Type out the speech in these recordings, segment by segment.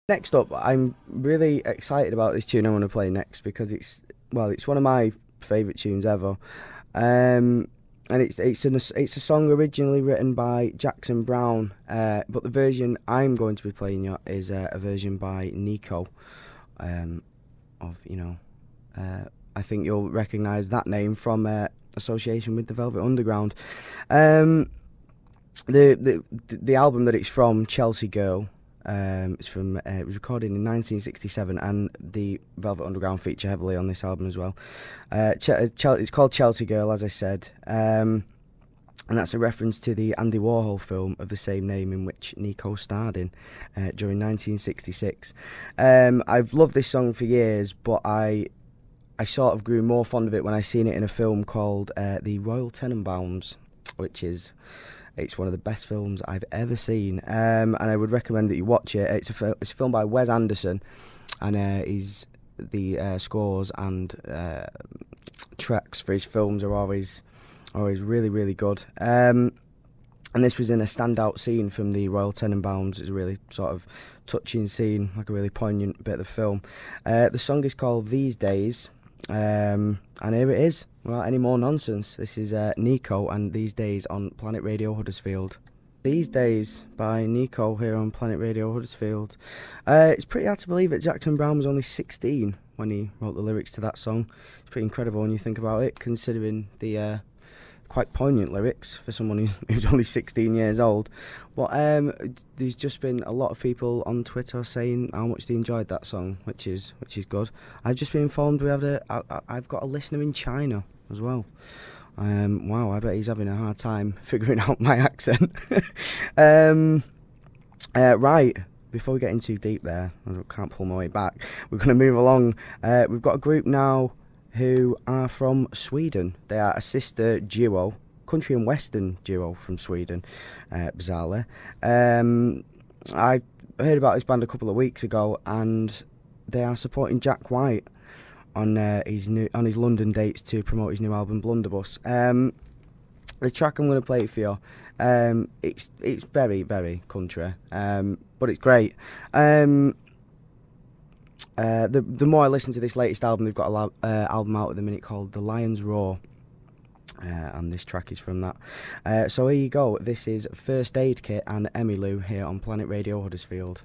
Next up, I'm really excited about this tune I want to play next because it's one of my favourite tunes ever, and it's a song originally written by Jackson Browne, but the version I'm going to be playing is a version by Nico, um, of I think you'll recognise that name from association with the Velvet Underground. Um, the album that it's from, Chelsea Girl. It was recorded in 1967, and the Velvet Underground feature heavily on this album as well. It's called Chelsea Girl, as I said, and that's a reference to the Andy Warhol film of the same name, in which Nico starred in during 1966. I've loved this song for years, but I sort of grew more fond of it when I seen it in a film called The Royal Tenenbaums, which is. It's one of the best films I've ever seen, and I would recommend that you watch it. It's a film by Wes Anderson, and the scores and tracks for his films are always really, really good. And this was in a standout scene from the Royal Tenenbaums. It's a really sort of touching scene, like a really poignant bit of the film. The song is called These Days, and here it is. Without any more nonsense, this is Nico and These Days on Planet Radio Huddersfield. These Days by Nico here on Planet Radio Huddersfield. It's pretty hard to believe that Jackson Browne was only 16 when he wrote the lyrics to that song. It's pretty incredible when you think about it, considering the quite poignant lyrics for someone who's only 16 years old. But there's just been a lot of people on Twitter saying how much they enjoyed that song, which is good. I've just been informed I've got a listener in China as well. Wow, I bet he's having a hard time figuring out my accent. Right, before we get in too deep there, I can't pull my way back. We're going to move along. We've got a group now who are from Sweden. They are a sister duo, country and western duo from Sweden, bizarrely. I heard about this band a couple of weeks ago, and they are supporting Jack White on his London dates to promote his new album Blunderbuss. The track I'm going to play for you, it's very, very country, but it's great. The more I listen to this latest album, they've got an album out at the minute called The Lion's Roar, and this track is from that. So here you go. This is First Aid Kit and Emmylou here on Planet Radio Huddersfield.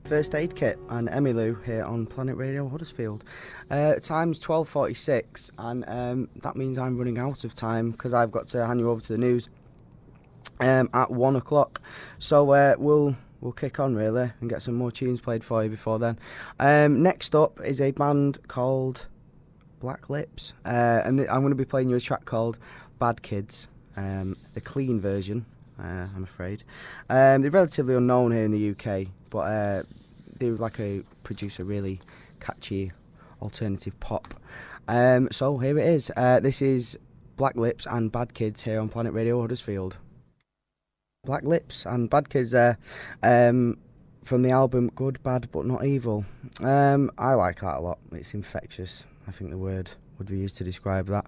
First Aid Kit and Emmylou here on Planet Radio Huddersfield. Time's 12:46, and that means I'm running out of time because I've got to hand you over to the news at 1 o'clock. So we'll kick on really and get some more tunes played for you before then. Next up is a band called Black Lips, and I'm going to be playing you a track called Bad Kids, the clean version, I'm afraid. They're relatively unknown here in the UK, but they produce a really catchy alternative pop. So here it is. This is Black Lips and Bad Kids here on Planet Radio Huddersfield. Black Lips and Bad Kids there, from the album Good, Bad But Not Evil. I like that a lot. It's infectious, I think the word would be used to describe that.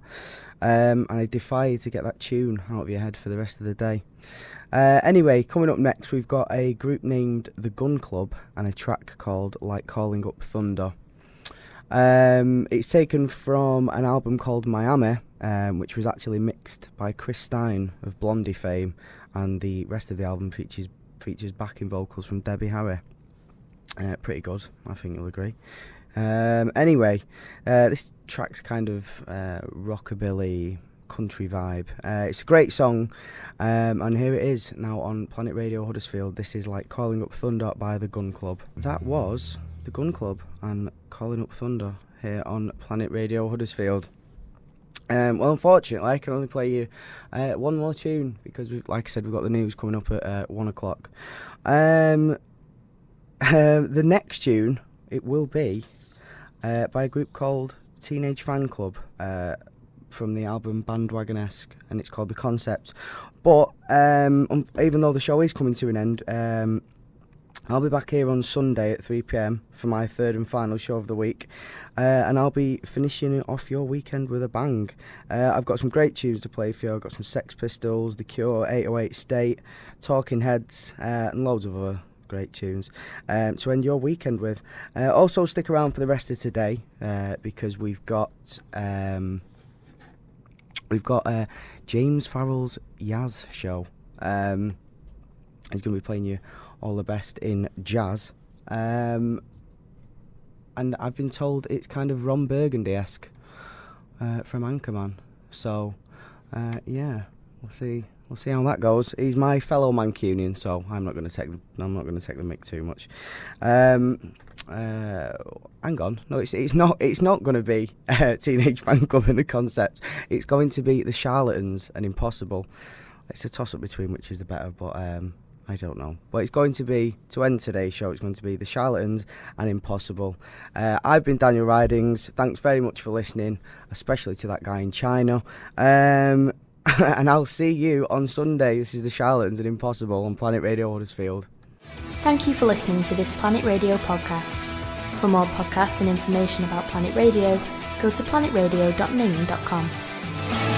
And I defy you to get that tune out of your head for the rest of the day. Anyway, coming up next, we've got a group named The Gun Club and a track called Like Calling Up Thunder. It's taken from an album called Miami, which was actually mixed by Chris Stein of Blondie fame, and the rest of the album features backing vocals from Debbie Harry. Pretty good, I think you'll agree. Anyway, this track's kind of rockabilly country vibe. It's a great song, and here it is now on Planet Radio Huddersfield. This is Like Calling Up Thunder by The Gun Club. That was The Gun Club and Calling Up Thunder here on Planet Radio Huddersfield. Well, unfortunately, I can only play you one more tune because, like I said, we've got the news coming up at 1 o'clock. The next tune, it will be by a group called Teenage Fan Club, from the album Bandwagon-esque, and it's called The Concept. But even though the show is coming to an end, I'll be back here on Sunday at 3 p.m. for my third and final show of the week, and I'll be finishing off your weekend with a bang. I've got some great tunes to play for you. I've got some Sex Pistols, The Cure, 808 State, Talking Heads, and loads of other great tunes to end your weekend with. Also, stick around for the rest of today because we've got James Farrell's Yaz show. He's going to be playing you all the best in jazz. And I've been told it's kind of Ron Burgundy-esque from Anchorman. So, yeah, we'll see how that goes. He's my fellow Mancunian, so I'm not going to take the mick too much. Hang on, no, it's not going to be Teenage Fanclub and the Concept. It's going to be the Charlatans and Impossible. It's a toss up between which is the better, but I don't know. But it's going to be, to end today's show, it's going to be the Charlatans and Impossible. I've been Daniel Rydings. Thanks very much for listening, especially to that guy in China. And I'll see you on Sunday. This is the Charlatans and Impossible on Planet Radio Huddersfield. Thank you for listening to this Planet Radio podcast. For more podcasts and information about Planet Radio, go to planetradio.ning.com.